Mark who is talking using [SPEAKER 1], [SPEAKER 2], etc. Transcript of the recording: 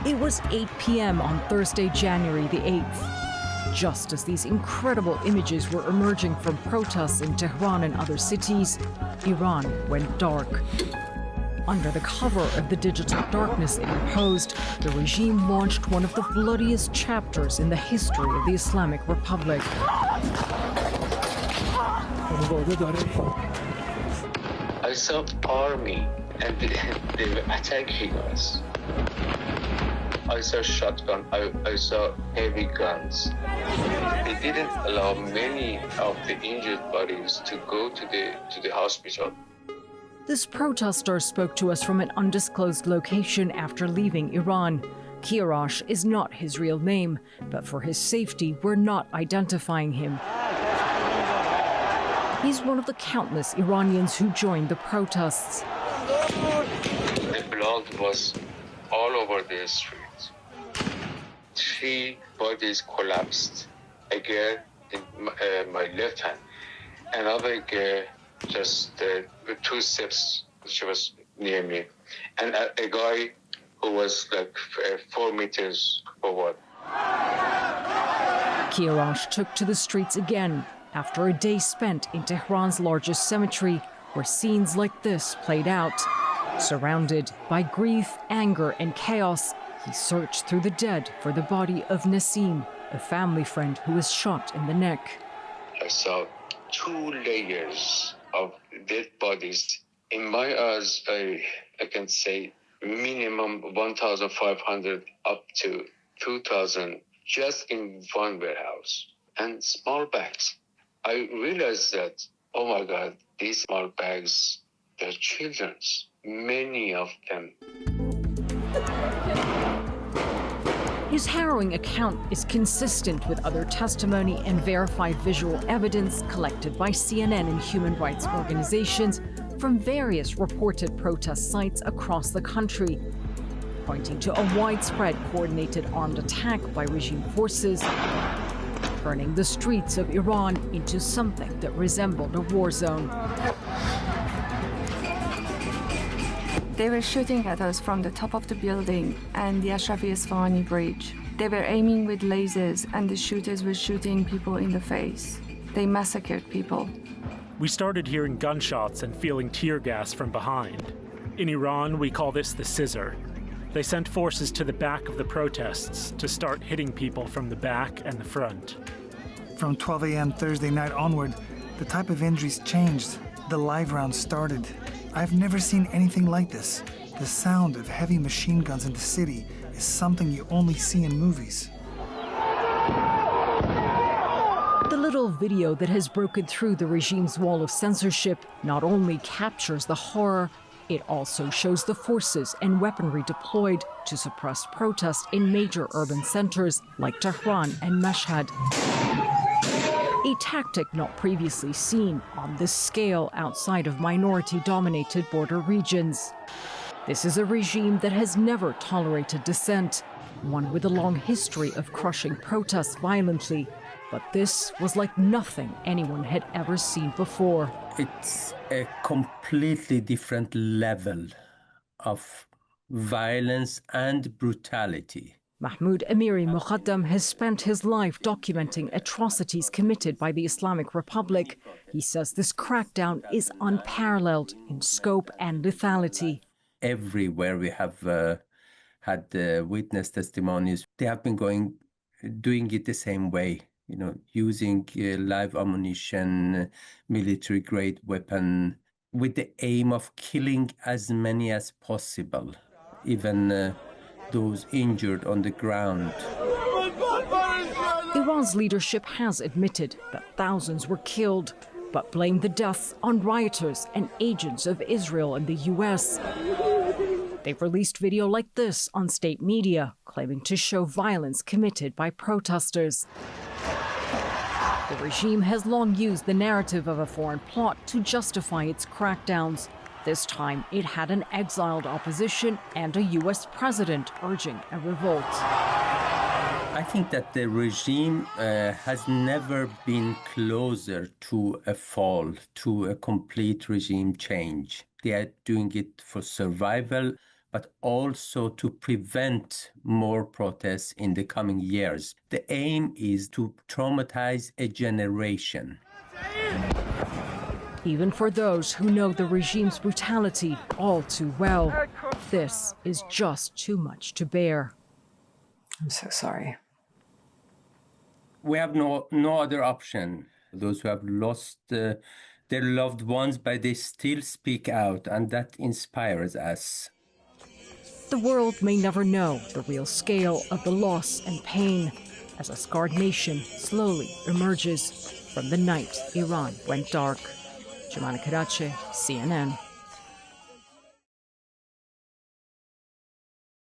[SPEAKER 1] It was 8 p.m. on Thursday, January the 8th. Just as these incredible images were emerging from protests in Tehran and other cities, Iran went dark. Under the cover of the digital darkness it imposed, the regime launched one of the bloodiest chapters in the history of the Islamic Republic.
[SPEAKER 2] I saw army and they were attacking us. I saw shotgun, I saw heavy guns. They didn't allow many of the injured bodies to go to the hospital.
[SPEAKER 1] This protester spoke to us from an undisclosed location after leaving Iran. Kirash is not his real name, but for his safety, we're not identifying him. He's one of the countless Iranians who joined the protests.
[SPEAKER 2] The blood was all over the street. 3 bodies collapsed. A girl in my left hand, another girl just 2 steps, she was near me, and a guy who was like 4 meters forward.
[SPEAKER 1] Kirash took to the streets again after a day spent in Tehran's largest cemetery, where scenes like this played out. Surrounded by grief, anger, and chaos, he searched through the dead for the body of Nasim, a family friend who was shot in the neck.
[SPEAKER 2] I saw 2 layers of dead bodies. In my eyes, I can say minimum 1,500 up to 2,000 just in one warehouse. And small bags. I realized that, oh my God, these small bags, they're children's, many of them.
[SPEAKER 1] His harrowing account is consistent with other testimony and verified visual evidence collected by CNN and human rights organizations from various reported protest sites across the country, pointing to a widespread coordinated armed attack by regime forces, turning the streets of Iran into something that resembled a war zone.
[SPEAKER 3] They were shooting at us from the top of the building and the Ashrafi Isfahani bridge. They were aiming with lasers and the shooters were shooting people in the face. They massacred people.
[SPEAKER 4] We started hearing gunshots and feeling tear gas from behind. In Iran, we call this the scissor. They sent forces to the back of the protests to start hitting people from the back and the front.
[SPEAKER 5] From 12 a.m. Thursday night onward, the type of injuries changed. The live rounds started. I've never seen anything like this. The sound of heavy machine guns in the city is something you only see in movies.
[SPEAKER 1] The little video that has broken through the regime's wall of censorship not only captures the horror, it also shows the forces and weaponry deployed to suppress protest in major urban centers like Tehran and Mashhad. A tactic not previously seen on this scale outside of minority-dominated border regions. This is a regime that has never tolerated dissent, one with a long history of crushing protests violently. But this was like nothing anyone had ever seen before.
[SPEAKER 6] It's a completely different level of violence and brutality.
[SPEAKER 1] Mahmoud Amiri Muqaddam has spent his life documenting atrocities committed by the Islamic Republic. He says this crackdown is unparalleled in scope and lethality.
[SPEAKER 6] Everywhere we have had witness testimonies, they have been doing it the same way, using live ammunition, military-grade weapon, with the aim of killing as many as possible, even those injured on the ground.
[SPEAKER 1] Iran's leadership has admitted that thousands were killed, but blamed the deaths on rioters and agents of Israel and the US. They've released video like this on state media, claiming to show violence committed by protesters. The regime has long used the narrative of a foreign plot to justify its crackdowns. This time, it had an exiled opposition and a US president urging a revolt.
[SPEAKER 6] I think that the regime has never been closer to a fall, to a complete regime change. They are doing it for survival, but also to prevent more protests in the coming years. The aim is to traumatize a generation.
[SPEAKER 1] Even for those who know the regime's brutality all too well, this is just too much to bear.
[SPEAKER 7] I'm so sorry.
[SPEAKER 6] We have no other option. Those who have lost their loved ones, but they still speak out, and that inspires us.
[SPEAKER 1] The world may never know the real scale of the loss and pain as a scarred nation slowly emerges from the night Iran went dark. Jomana Karachi, CNN.